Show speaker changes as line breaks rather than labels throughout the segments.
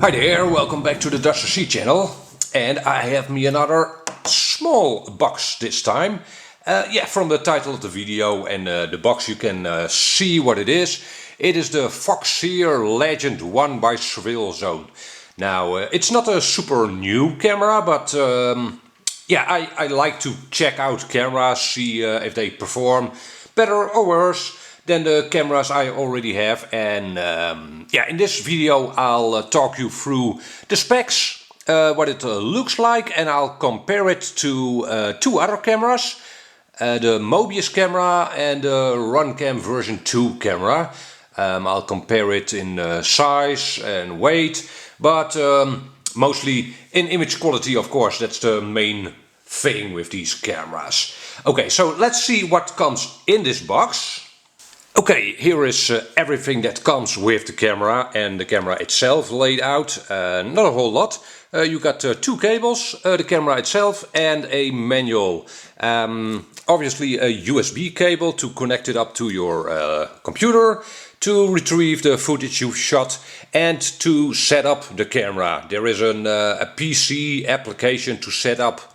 Hi there, welcome back to the DutchRC channel, and I have me another small box this time. From the title of the video and the box you can see what it is. It is the Foxeer Legend 1 by SurveilZone. Now it's not a super new camera, but I like to check out cameras, see if they perform better or worse than the cameras I already have. And in this video I'll talk you through the specs, what it looks like, and I'll compare it to two other cameras, the Mobius camera and the Runcam version 2 camera. I'll compare it in size and weight, but mostly in image quality, of course. That's the main thing with these cameras. Okay, so let's see what comes in this box. Okay, here is everything that comes with the camera and the camera itself laid out. Not a whole lot. You got two cables, the camera itself, and a manual. Obviously a USB cable to connect it up to your computer, to retrieve the footage you've shot, and to set up the camera. There is a PC application to set up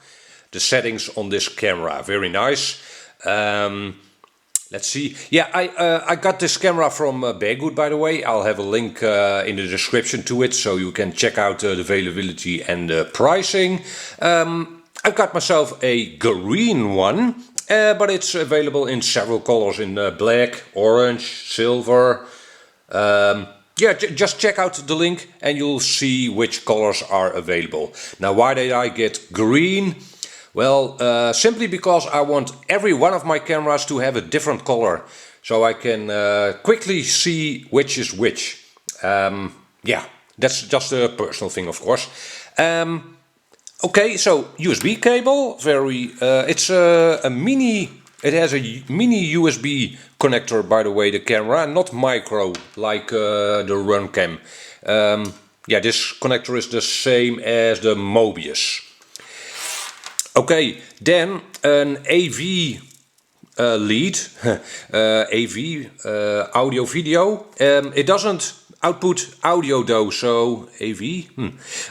the settings on this camera. Very nice. Let's see. Yeah, I got this camera from Banggood, by the way. I'll have a link in the description to it, so you can check out the availability and the pricing. I've got myself a green one, but it's available in several colors, in black, orange, silver. Just check out the link and you'll see which colors are available. Now, why did I get green? Well, simply because I want every one of my cameras to have a different color, so I can quickly see which is which. That's just a personal thing, of course. Okay, so USB cable, it's a mini. It has a mini USB connector, by the way, the camera, not micro like the Runcam. This connector is the same as the Mobius. Okay, then an AV lead, AV, audio video. It doesn't output audio though, so AV.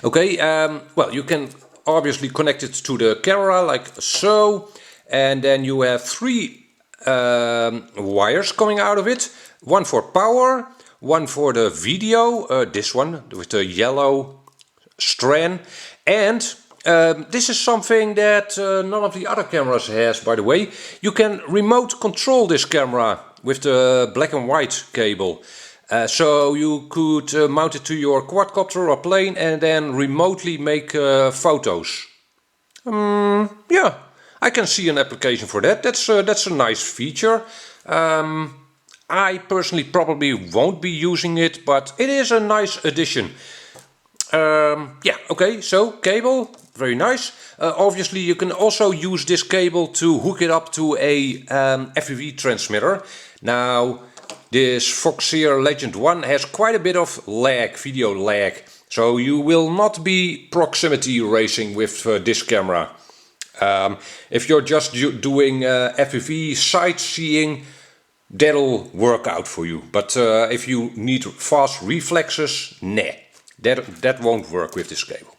Okay, well, you can obviously connect it to the camera like so, and then you have three wires coming out of it. One for power, one for the video, this one with the yellow strand, and this is something that none of the other cameras has, by the way. You can remote control this camera with the black and white cable. So you could mount it to your quadcopter or plane and then remotely make photos. I can see an application for that. That's a nice feature. I personally probably won't be using it, but it is a nice addition. Okay, so cable. Very nice. Obviously you can also use this cable to hook it up to a FPV transmitter. Now this Foxeer Legend 1 has quite a bit of lag, video lag, so you will not be proximity racing with this camera. If you're just doing FPV sightseeing, that'll work out for you. But if you need fast reflexes, nah, that won't work with this cable.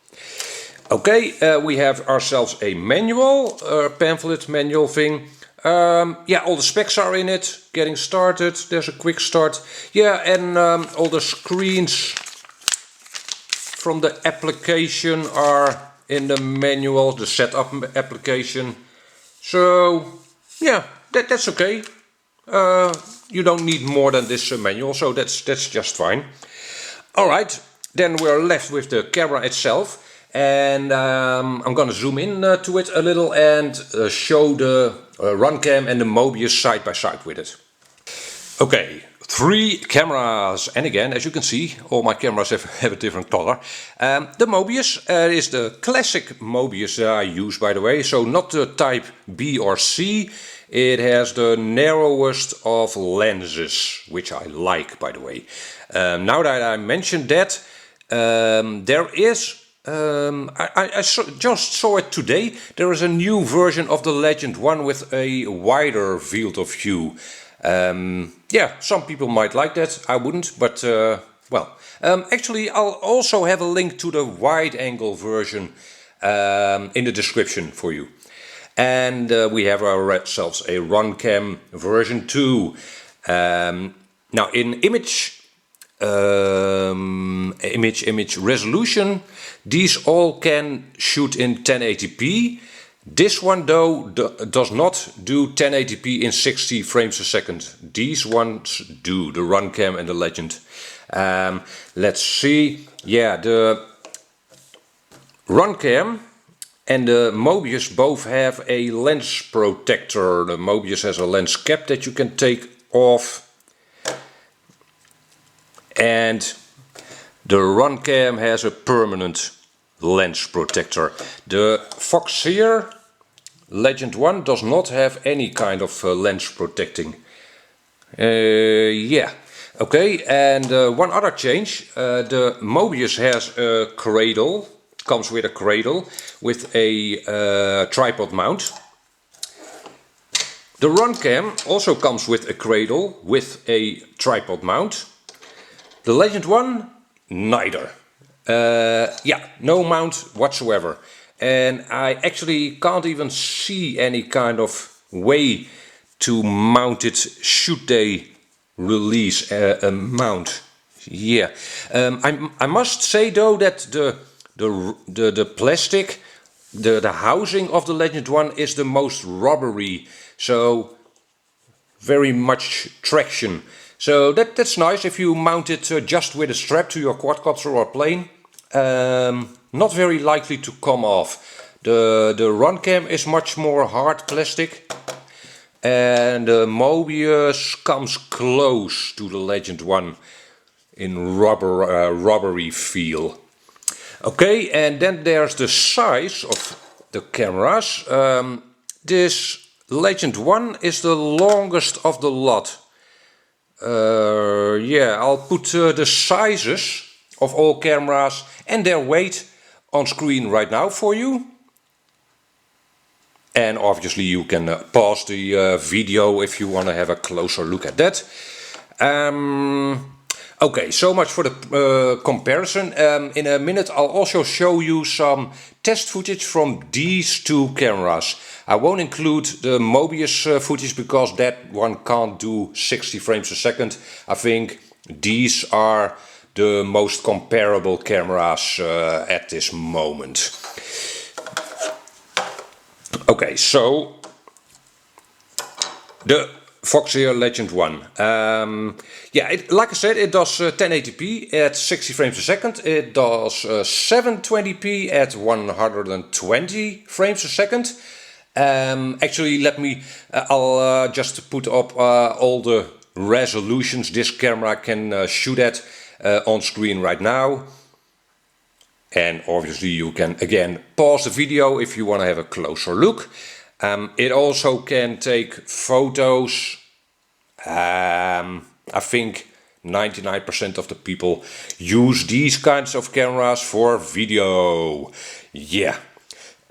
Okay, we have ourselves a manual, pamphlet manual thing. All the specs are in it. Getting started, there's a quick start. And all the screens from the application are in the manual, the setup application. So, that's okay. You don't need more than this manual, so that's just fine. Alright, then we're left with the camera itself. And I'm gonna zoom in to it a little and show the Runcam and the Mobius side by side with it. Okay, three cameras, and again, as you can see, all my cameras have a different color. The Mobius is the classic Mobius that I use, by the way, so not the type B or C. It has the narrowest of lenses, which I like, by the way. Now that I mentioned that, there is just saw it today. There is a new version of the Legend 1 with a wider field of view. Some people might like that. I wouldn't, but Actually I'll also have a link to the wide angle version in the description for you. And we have ourselves a Runcam version 2. Now in image resolution, these all can shoot in 1080p. This one though does not do 1080p in 60 frames a second. These ones do, the Runcam and the Legend. Let's see. Yeah, the Runcam and the Mobius both have a lens protector. The Mobius has a lens cap that you can take off. And the Runcam has a permanent lens protector. The Foxeer Legend 1 does not have any kind of lens protecting. Yeah, okay, and one other change. The Mobius has a cradle, comes with a cradle with a tripod mount. The Runcam also comes with a cradle with a tripod mount. The Legend 1, neither. Yeah, no mount whatsoever. And I actually can't even see any kind of way to mount it should they release a mount. Yeah, I must say though that the plastic, the housing of the Legend 1 is the most rubbery, so very much traction. So that's nice if you mount it just with a strap to your quadcopter or plane. Not very likely to come off. The Runcam is much more hard plastic, and the Mobius comes close to the Legend 1 in rubbery feel. Okay, and then there's the size of the cameras. This Legend 1 is the longest of the lot. Yeah, I'll put the sizes of all cameras and their weight on screen right now for you. And obviously you can pause the video if you want to have a closer look at that. Okay, so much for the comparison. In a minute I'll also show you some test footage from these two cameras. I won't include the Mobius footage because that one can't do 60 frames a second. I think these are the most comparable cameras at this moment. Okay, so the Foxeer Legend 1. Yeah, like I said, it does 1080p at 60 frames a second. It does 720p at 120 frames a second. Actually, I'll just put up all the resolutions this camera can shoot at on screen right now. And obviously you can again pause the video if you want to have a closer look. It also can take photos. I think 99% of the people use these kinds of cameras for video. Yeah.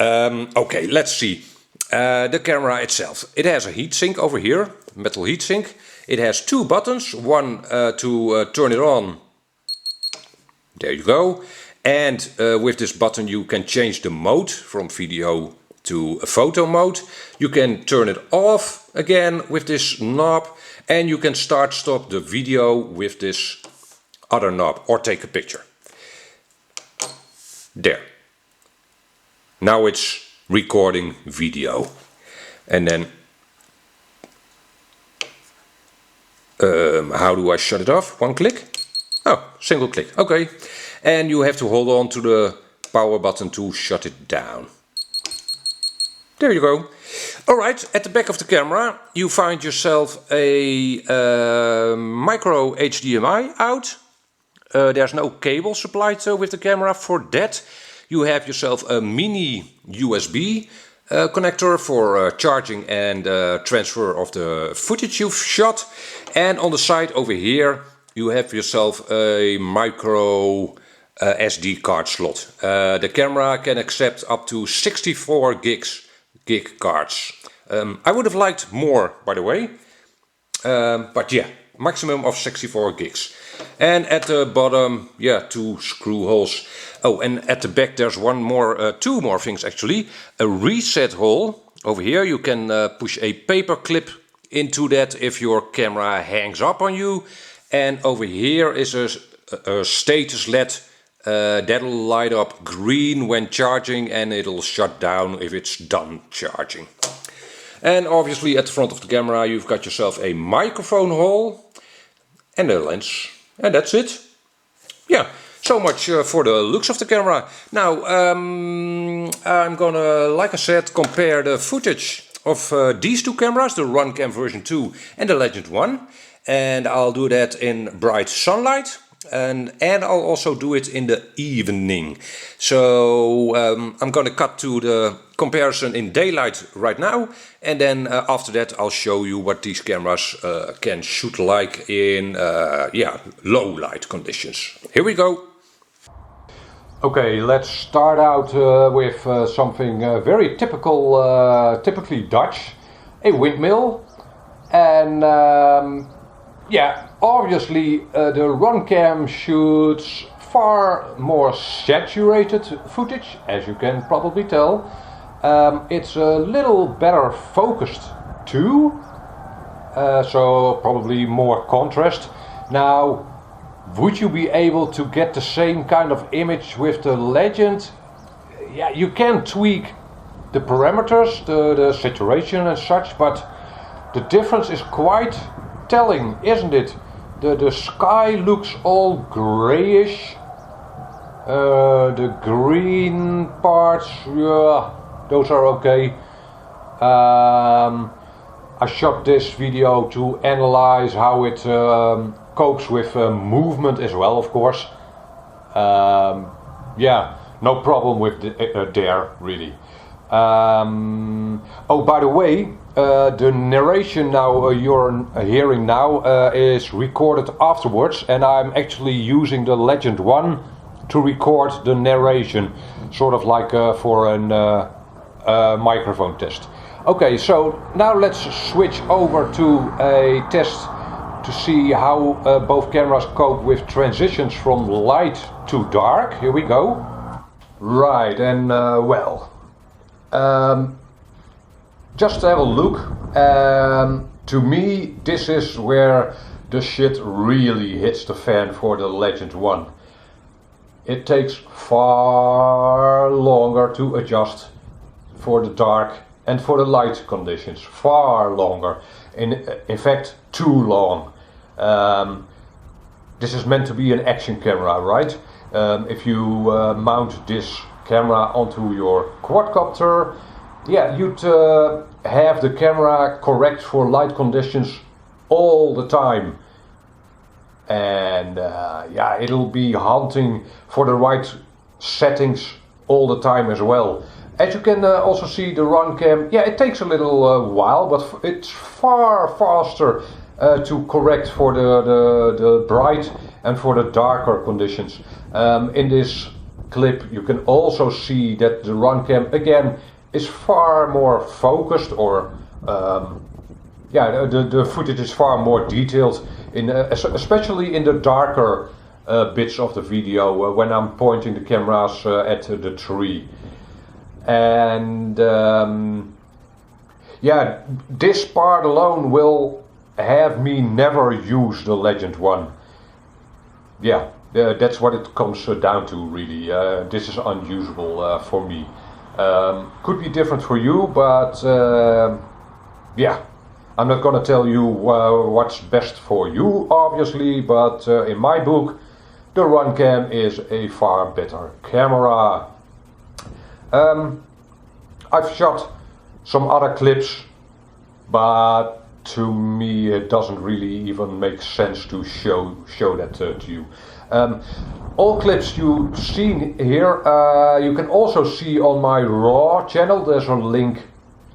Okay, let's see. The camera itself. It has a heatsink over here, metal heatsink. It has two buttons, one to turn it on. There you go. And with this button you can change the mode from video to a photo mode. You can turn it off again with this knob, and you can stop the video with this other knob, or take a picture. There. Now it's recording video. And then how do I shut it off? One click? Oh, single click. Okay. And you have to hold on to the power button to shut it down. There you go. Alright, at the back of the camera you find yourself a micro HDMI out. There's no cable supplied with the camera for that. You have yourself a mini USB connector for charging and transfer of the footage you've shot. And on the side over here you have yourself a micro SD card slot. The camera can accept up to 64 gig cards. I would have liked more, by the way, but yeah, maximum of 64 gigs. And at the bottom, yeah, 2 screw holes. Oh, and at the back there's two more things actually. A reset hole. Over here you can push a paper clip into that if your camera hangs up on you. And over here is a status LED that'll light up green when charging, and it'll shut down if it's done charging. And obviously at the front of the camera you've got yourself a microphone hole and a lens, and that's it. Yeah, so much for the looks of the camera. Now I'm gonna, like I said, compare the footage of these two cameras, the Runcam version 2 and the Legend 1, and I'll do that in bright sunlight. And I'll also do it in the evening. So I'm gonna cut to the comparison in daylight right now, and then after that I'll show you what these cameras can shoot like in low light conditions. Here we go. Okay, let's start out with something very typical, typically Dutch, a windmill. And yeah, obviously the Runcam shoots far more saturated footage, as you can probably tell. It's a little better focused too, so probably more contrast. Now, would you be able to get the same kind of image with the Legend? Yeah, you can tweak the parameters, the saturation and such, but the difference is quite telling, isn't it? The sky looks all grayish. The green parts, yeah, those are okay. I shot this video to analyze how it copes with movement as well, of course. Yeah, no problem with there, really. Oh, by the way, the narration now you're hearing now is recorded afterwards, and I'm actually using the Legend 1 to record the narration, sort of like for a microphone test. Okay, so now let's switch over to a test to see how both cameras cope with transitions from light to dark. Here we go. Right, and well, just to have a look, to me this is where the shit really hits the fan for the Legend 1. It takes far longer to adjust for the dark and for the light conditions, far longer, in fact too long. This is meant to be an action camera, right? If you mount this camera onto your quadcopter, yeah, you'd have the camera correct for light conditions all the time. And yeah, it'll be hunting for the right settings all the time as well. As you can also see, the Runcam, yeah, it takes a little while, but it's far faster to correct for the bright and for the darker conditions. In this clip you can also see that the Runcam again is far more focused, or yeah, the footage is far more detailed, especially in the darker bits of the video when I'm pointing the cameras at the tree. And yeah, this part alone will have me never use the Legend 1. Yeah, that's what it comes down to, really. This is unusable for me. Could be different for you, but yeah, I'm not gonna tell you what's best for you, obviously, but in my book the Runcam is a far better camera. I've shot some other clips, but to me it doesn't really even make sense to show that to you. All clips you've seen here you can also see on my RAW channel. There's a link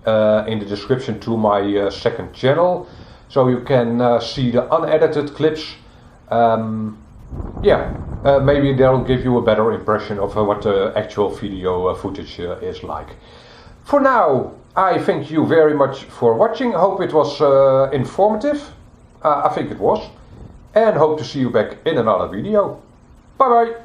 in the description to my second channel, so you can see the unedited clips. Yeah, maybe they'll give you a better impression of what the actual video footage is like. For now, I thank you very much for watching. Hope it was informative. I think it was. And hope to see you back in another video. Bye bye!